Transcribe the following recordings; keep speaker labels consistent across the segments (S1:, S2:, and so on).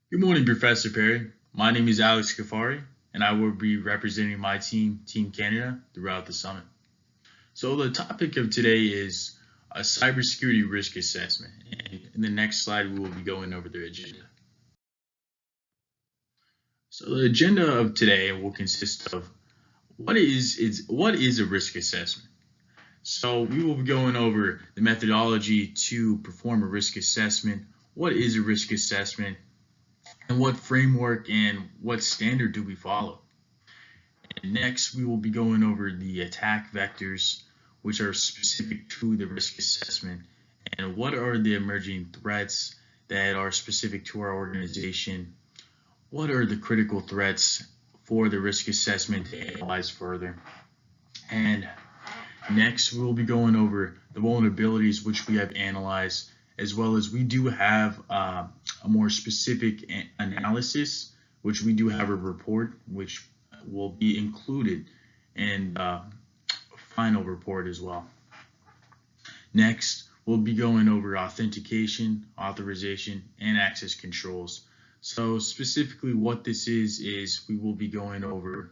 S1: Good morning, Professor Perry. My name is Alex Kafari, and I will be representing my team, Team Canada, throughout the summit. So the topic of today is a cybersecurity risk assessment. And in the next slide, we will be going over the agenda. So the agenda of today will consist of what is a risk assessment. So we will be going over the methodology to perform a risk assessment. What is a risk assessment? And what framework and what standard do we follow? And next, we will be going over the attack vectors, which are specific to the risk assessment, and what are the emerging threats that are specific to our organization. What are the critical threats for the risk assessment to analyze further? And next, we will be going over the vulnerabilities which we have analyzed, as well as we do have a more specific analysis, which we do have a report, which will be included in the final report as well. Next, we'll be going over authentication, authorization, and access controls. So specifically what this is we will be going over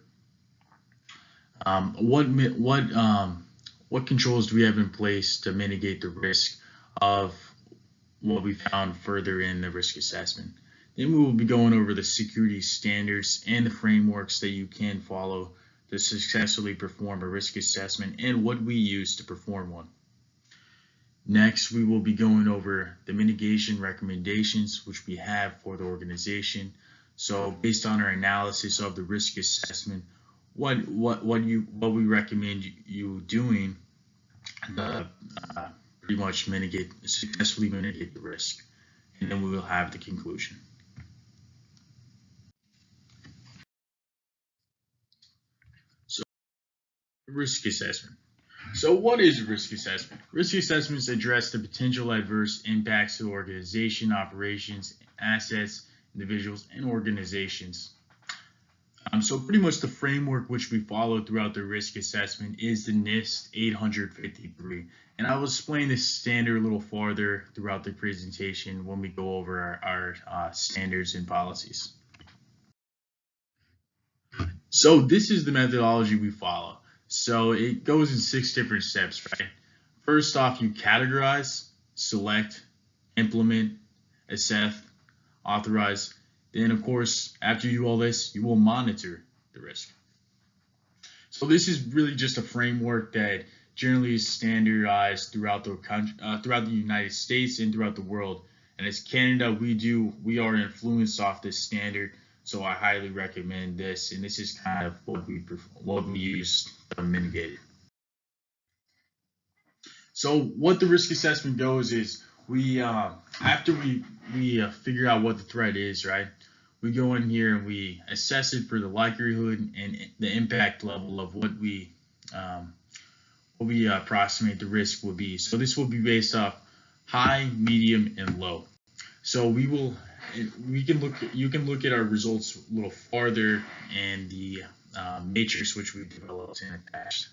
S1: what controls do we have in place to mitigate the risk of what we found further in the risk assessment. Then we will be going over the security standards and the frameworks that you can follow to successfully perform a risk assessment and what we use to perform one. Next, we will be going over the mitigation recommendations which we have for the organization. So based on our analysis of the risk assessment, what we recommend you doing to pretty much successfully mitigate the risk. And then we will have the conclusion. So risk assessment. So what is risk assessment? Risk assessments address the potential adverse impacts to organization, operations, assets, individuals, and organizations. So pretty much the framework which we follow throughout the risk assessment is the NIST 853. And I will explain this standard a little farther throughout the presentation when we go over our standards and policies. So this is the methodology we follow. So it goes in 6 different steps, right? First off, you categorize, select, implement, assess, authorize. Then, of course, after you do all this, you will monitor the risk. So this is really just a framework that generally is standardized throughout the country, throughout the United States and throughout the world. And as Canada, we are influenced off this standard. So I highly recommend this, and this is kind of what we use to mitigate it. So what the risk assessment goes is we after we figure out what the threat is, right? We go in here and we assess it for the likelihood and the impact level of what we approximate the risk will be. So this will be based off high, medium, and low. So you can look at our results a little farther in the matrix which we developed and attached.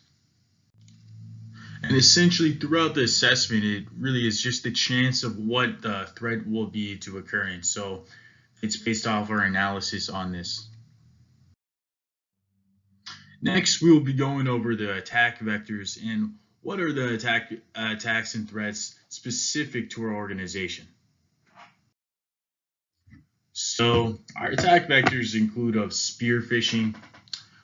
S1: And essentially throughout the assessment, it really is just the chance of what the threat will be to occurring. So it's based off our analysis on this. Next, we will be going over the attack vectors and what are the attacks and threats specific to our organization. So our attack vectors include of spear phishing,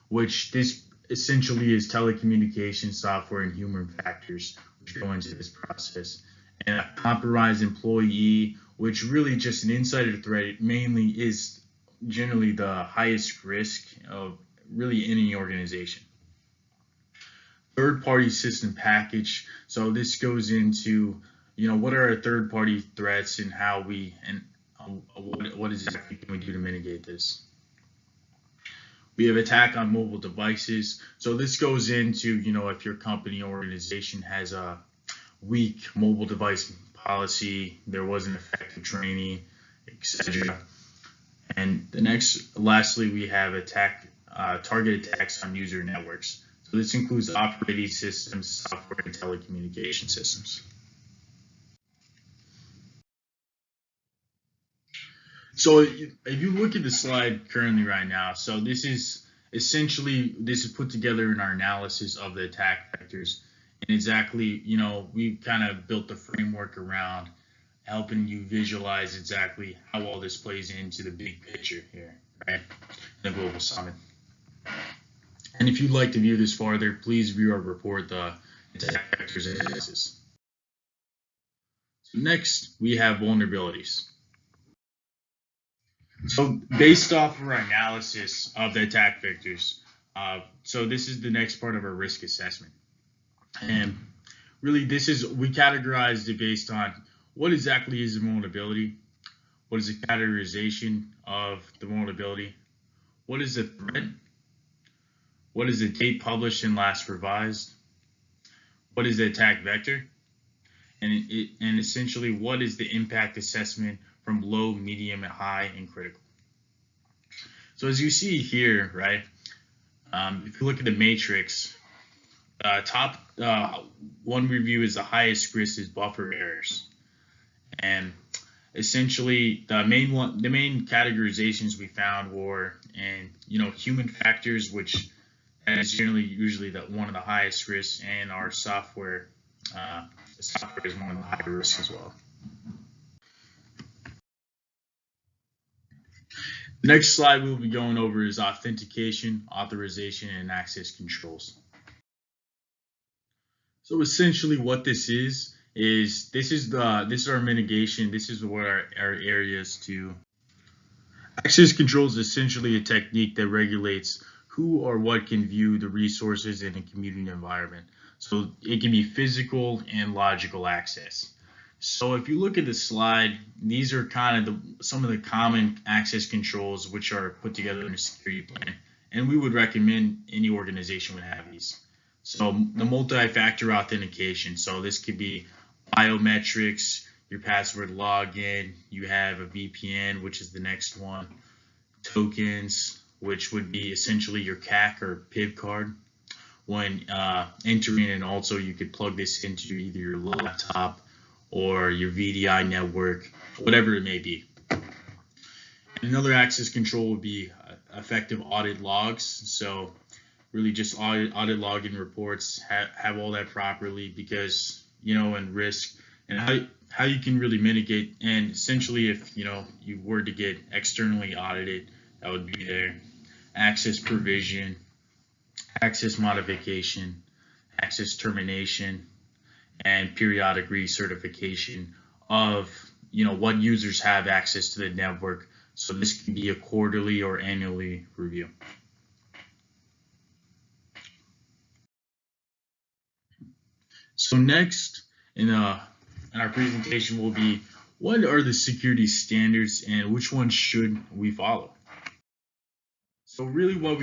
S1: which this essentially is telecommunication software and human factors which go into this process, and a compromised employee, which really just an insider threat. It mainly is generally the highest risk of really any organization. Third-party system package. So this goes into what are our third-party threats and how we what exactly can we do to mitigate this. We have attack on mobile devices. So this goes into, if your company or organization has a weak mobile device policy, there wasn't effective training, etc. And lastly, we have target attacks on user networks. So this includes operating systems, software, and telecommunication systems. So if you look at the slide currently right now, so this is put together in our analysis of the attack vectors, and exactly, we kind of built the framework around helping you visualize exactly how all this plays into the big picture here, right? The global summit. And if you'd like to view this farther, please view our report, the attack vectors analysis. So next, we have vulnerabilities. So based off of our analysis of the attack vectors, so this is the next part of our risk assessment. And really, we categorized it based on what exactly is a vulnerability, what is the categorization of the vulnerability, what is the threat, what is the date published and last revised, what is the attack vector, and essentially what is the impact assessment from low, medium, and high, and critical. So as you see here, right, if you look at the matrix, top one review is the highest risk is buffer errors, and essentially the main categorizations we found were in human factors, which is usually one of the highest risks, and our software. The software is one of the higher risks as well. The next slide we'll be going over is authentication, authorization, and access controls. So essentially what this is this is our mitigation. This is what our areas to. Access control is essentially a technique that regulates who or what can view the resources in a computing environment. So it can be physical and logical access. So if you look at the slide, these are kind of some of the common access controls which are put together in a security plan, and we would recommend any organization would have these. So the multi-factor authentication. So this could be biometrics, your password login. You have a VPN, which is the next one. Tokens, which would be essentially your CAC or PIV card when entering, and also you could plug this into either your laptop or your VDI network, whatever it may be. And another access control would be effective audit logs. So really just audit login reports, have all that properly, because and risk, and how you can really mitigate. And essentially if you were to get externally audited, that would be there. Access provision, access modification, access termination, and periodic recertification of what users have access to the network. So this can be a quarterly or annually review. So next in our presentation will be what are the security standards and which ones should we follow. So really what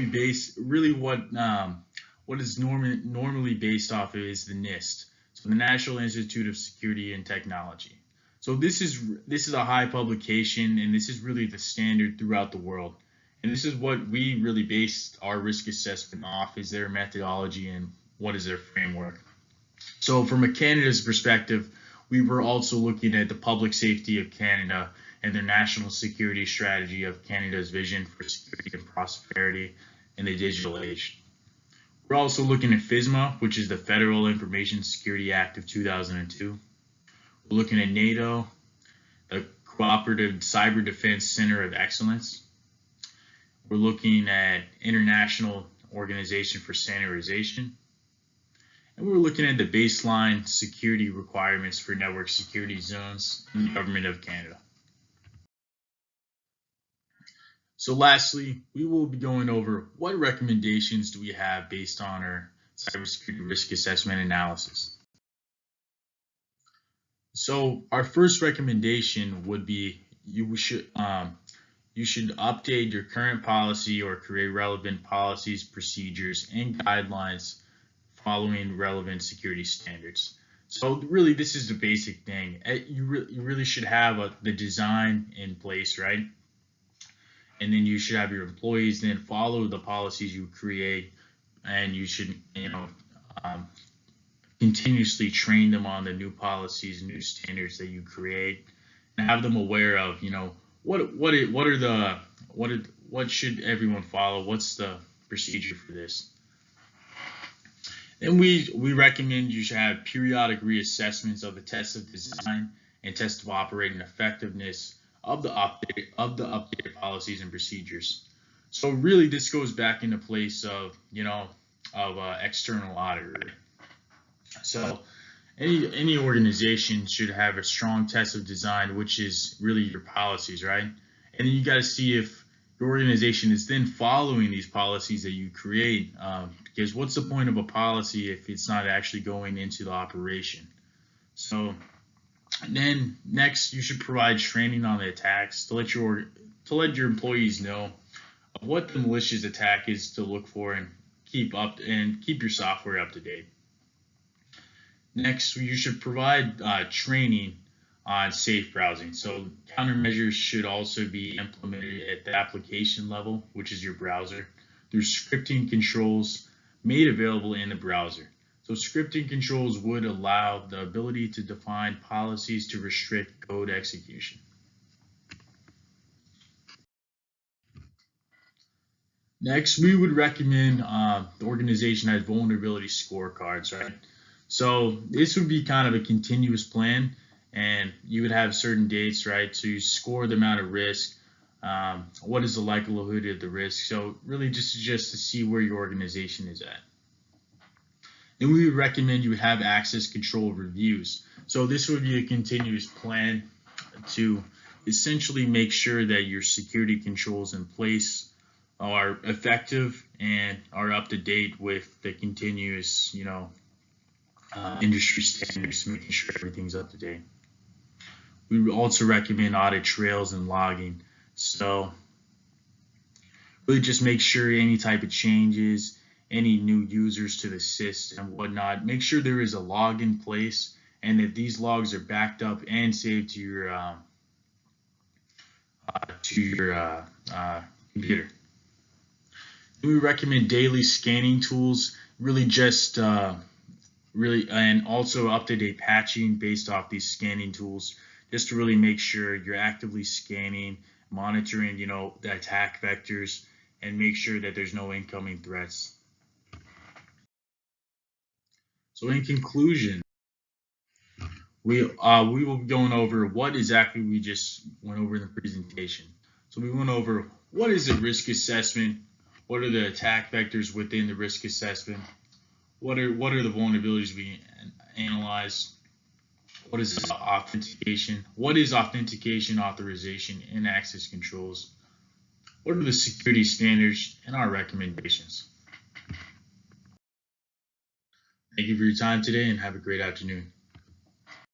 S1: is normally based off of is the NIST, so the National Institute of Security and Technology. So this is a high publication, and this is really the standard throughout the world. And this is what we really based our risk assessment off, is their methodology and what is their framework. So from a Canada's perspective, we were also looking at the Public Safety of Canada and their National Security Strategy of Canada's Vision for Security and Prosperity in the Digital Age. We're also looking at FISMA, which is the Federal Information Security Act of 2002. We're looking at NATO, the Cooperative Cyber Defense Center of Excellence. We're looking at International Organization for Standardization. And we're looking at the baseline security requirements for network security zones in the Government of Canada. So lastly, we will be going over what recommendations do we have based on our cybersecurity risk assessment analysis. So our first recommendation would be you should update your current policy or create relevant policies, procedures, and guidelines following relevant security standards. So really, this is the basic thing. You really should have the design in place, right? And then you should have your employees then follow the policies you create, and you should continuously train them on the new policies, new standards that you create, and have them aware of what should everyone follow? What's the procedure for this? And we recommend you should have periodic reassessments of the test of design and test of operating effectiveness of the updated policies and procedures. So really, this goes back into place of external audit. So any organization should have a strong test of design, which is really your policies, right? And then you got to see if your organization is then following these policies that you create, because what's the point of a policy if it's not actually going into the operation? So then next, you should provide training on the attacks to let your employees know what the malicious attack is to look for and keep your software up to date. Next, you should provide training on safe browsing. So countermeasures should also be implemented at the application level, which is your browser, through scripting controls made available in the browser. So scripting controls would allow the ability to define policies to restrict code execution. Next, we would recommend the organization has vulnerability scorecards, right? So this would be kind of a continuous plan, and you would have certain dates, right, to score the amount of risk. What is the likelihood of the risk? So really just to see where your organization is at. Then we would recommend you have access control reviews. So this would be a continuous plan to essentially make sure that your security controls in place are effective and are up to date with the continuous, industry standards, making sure everything's up to date. We would also recommend audit trails and logging. So really just make sure any type of changes, any new users to the system and whatnot, make sure there is a log in place and that these logs are backed up and saved to your computer. We recommend daily scanning tools, and also up-to-date patching based off these scanning tools, just to really make sure you're actively scanning, monitoring, the attack vectors, and make sure that there's no incoming threats. So in conclusion, we will be going over what exactly we just went over in the presentation. So we went over what is a risk assessment, what are the attack vectors within the risk assessment, what are the vulnerabilities we analyze, what is authentication, what is authentication, authorization, and access controls, what are the security standards, and our recommendations. Thank you for your time today and have a great afternoon.